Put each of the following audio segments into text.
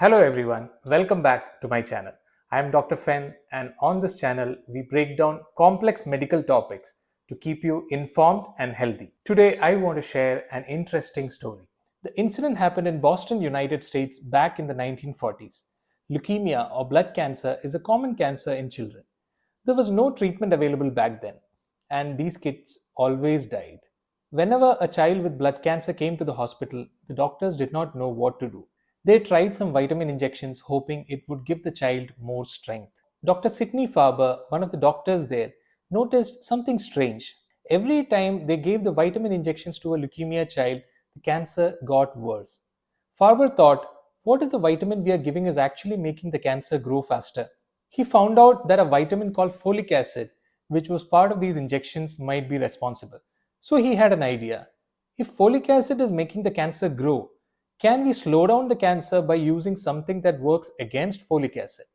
Hello everyone, welcome back to my channel. I am Dr. Fen, and on this channel we break down complex medical topics to keep you informed and healthy. Today I want to share an interesting story. The incident happened in Boston, United States back in the 1940s. Leukemia or blood cancer is a common cancer in children. There was no treatment available back then, and these kids always died. Whenever a child with blood cancer came to the hospital, the doctors did not know what to do. They tried some vitamin injections hoping it would give the child more strength. Dr. Sidney Farber, one of the doctors there, noticed something strange. Every time they gave the vitamin injections to a leukemia child, the cancer got worse. Farber thought, what if the vitamin we are giving is actually making the cancer grow faster? He found out that a vitamin called folic acid, which was part of these injections, might be responsible. So he had an idea. If folic acid is making the cancer grow, can we slow down the cancer by using something that works against folic acid?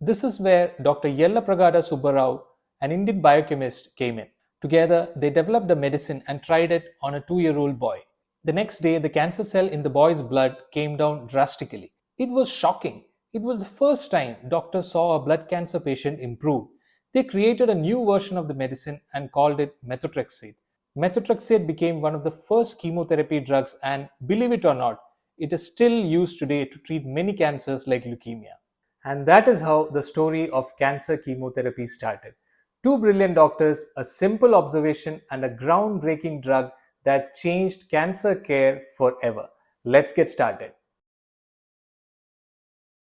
This is where Dr. Yellapragada Subbarao, an Indian biochemist, came in. Together, they developed a medicine and tried it on a 2-year-old boy. The next day, the cancer cell in the boy's blood came down drastically. It was shocking. It was the first time doctors saw a blood cancer patient improve. They created a new version of the medicine and called it methotrexate. Methotrexate became one of the first chemotherapy drugs, and believe it or not, it is still used today to treat many cancers like leukemia. And that is how the story of cancer chemotherapy started. Two brilliant doctors, a simple observation, and a groundbreaking drug that changed cancer care forever. Let's get started.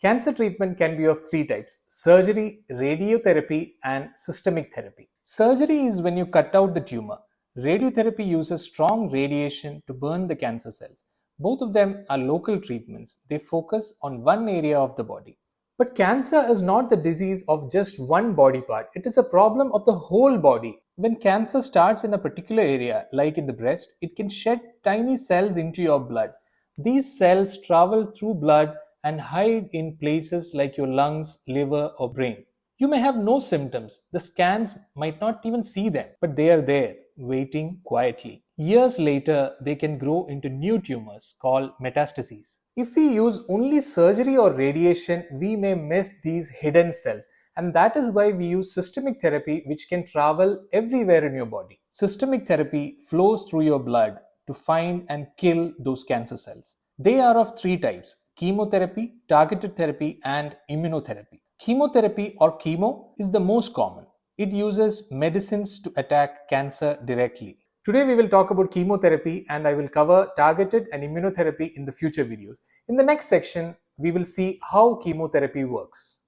Cancer treatment can be of three types: surgery, radiotherapy, and systemic therapy. Surgery is when you cut out the tumor. Radiotherapy uses strong radiation to burn the cancer cells. Both of them are local treatments, they focus on one area of the body. But cancer is not the disease of just one body part, it is a problem of the whole body. When cancer starts in a particular area, like in the breast, it can shed tiny cells into your blood. These cells travel through blood and hide in places like your lungs, liver, or brain. You may have no symptoms. The scans might not even see them, but they are there, waiting quietly. Years later, they can grow into new tumors called metastases. If we use only surgery or radiation, we may miss these hidden cells. And that is why we use systemic therapy, which can travel everywhere in your body. Systemic therapy flows through your blood to find and kill those cancer cells. They are of three types: chemotherapy, targeted therapy, and immunotherapy. Chemotherapy or chemo is the most common. It uses medicines to attack cancer directly. Today we will talk about chemotherapy, and I will cover targeted and immunotherapy in the future videos. In the next section, we will see how chemotherapy works.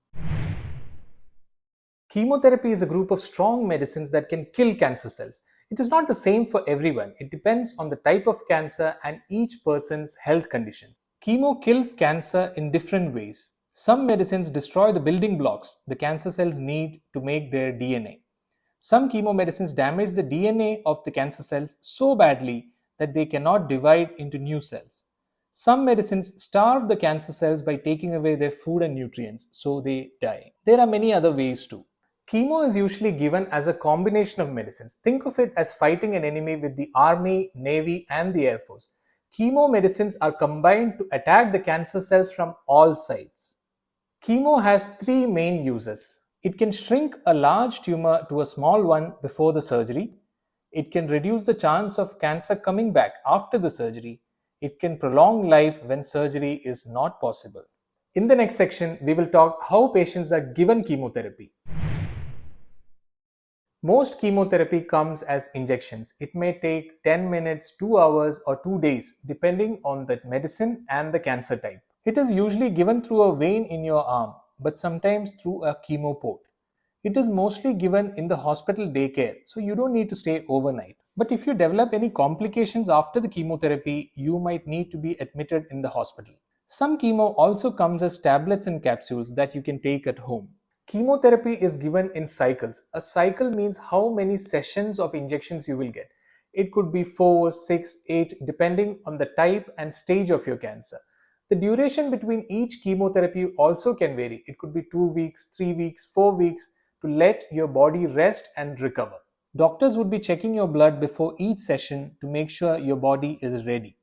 Chemotherapy is a group of strong medicines that can kill cancer cells. It is not the same for everyone. It depends on the type of cancer and each person's health condition. Chemo kills cancer in different ways. Some medicines destroy the building blocks the cancer cells need to make their DNA. Some chemo medicines damage the DNA of the cancer cells so badly that they cannot divide into new cells. Some medicines starve the cancer cells by taking away their food and nutrients, so they die. There are many other ways too. Chemo is usually given as a combination of medicines. Think of it as fighting an enemy with the army, navy, and the air force. Chemo medicines are combined to attack the cancer cells from all sides. Chemo has three main uses. It can shrink a large tumor to a small one before the surgery. It can reduce the chance of cancer coming back after the surgery. It can prolong life when surgery is not possible. In the next section, we will talk how patients are given chemotherapy. Most chemotherapy comes as injections. It may take 10 minutes, 2 hours, or 2 days, depending on the medicine and the cancer type. It is usually given through a vein in your arm, but sometimes through a chemo port. It is mostly given in the hospital daycare, so you don't need to stay overnight. But if you develop any complications after the chemotherapy, you might need to be admitted in the hospital. Some chemo also comes as tablets and capsules that you can take at home. Chemotherapy is given in cycles. A cycle means how many sessions of injections you will get. It could be 4, 6, 8, depending on the type and stage of your cancer. The duration between each chemotherapy also can vary. It could be 2 weeks, 3 weeks, 4 weeks to let your body rest and recover. Doctors would be checking your blood before each session to make sure your body is ready.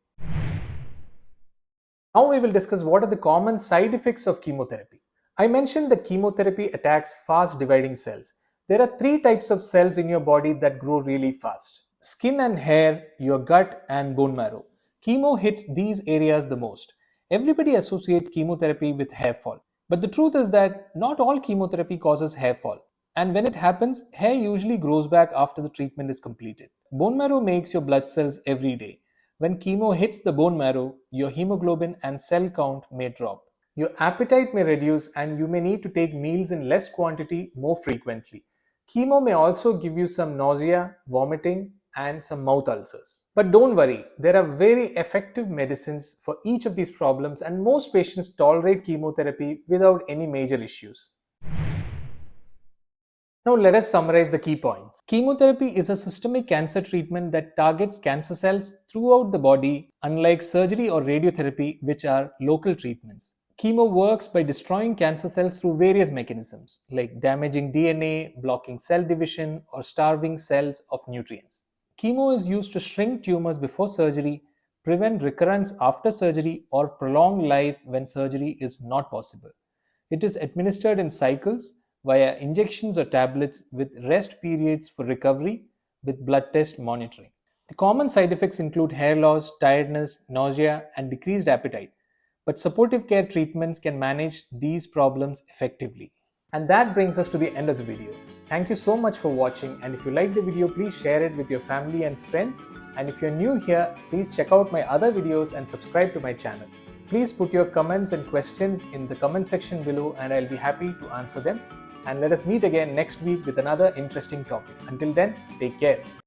Now we will discuss what are the common side effects of chemotherapy. I mentioned that chemotherapy attacks fast dividing cells. There are three types of cells in your body that grow really fast: skin and hair, your gut, and bone marrow. Chemo hits these areas the most. Everybody associates chemotherapy with hair fall. But the truth is that not all chemotherapy causes hair fall. And when it happens, hair usually grows back after the treatment is completed. Bone marrow makes your blood cells every day. When chemo hits the bone marrow, your hemoglobin and cell count may drop. Your appetite may reduce and you may need to take meals in less quantity more frequently. Chemo may also give you some nausea, vomiting, and some mouth ulcers. But don't worry, there are very effective medicines for each of these problems, and most patients tolerate chemotherapy without any major issues. Now let us summarize the key points. Chemotherapy is a systemic cancer treatment that targets cancer cells throughout the body, unlike surgery or radiotherapy, which are local treatments. Chemo works by destroying cancer cells through various mechanisms, like damaging DNA, blocking cell division, or starving cells of nutrients. Chemo is used to shrink tumors before surgery, prevent recurrence after surgery, or prolong life when surgery is not possible. It is administered in cycles via injections or tablets with rest periods for recovery with blood test monitoring. The common side effects include hair loss, tiredness, nausea, and decreased appetite. But supportive care treatments can manage these problems effectively. And that brings us to the end of the video. Thank you so much for watching, and if you liked the video, please share it with your family and friends. And if you're new here, please check out my other videos and subscribe to my channel. Please put your comments and questions in the comment section below and I'll be happy to answer them. And let us meet again next week with another interesting topic. Until then, take care.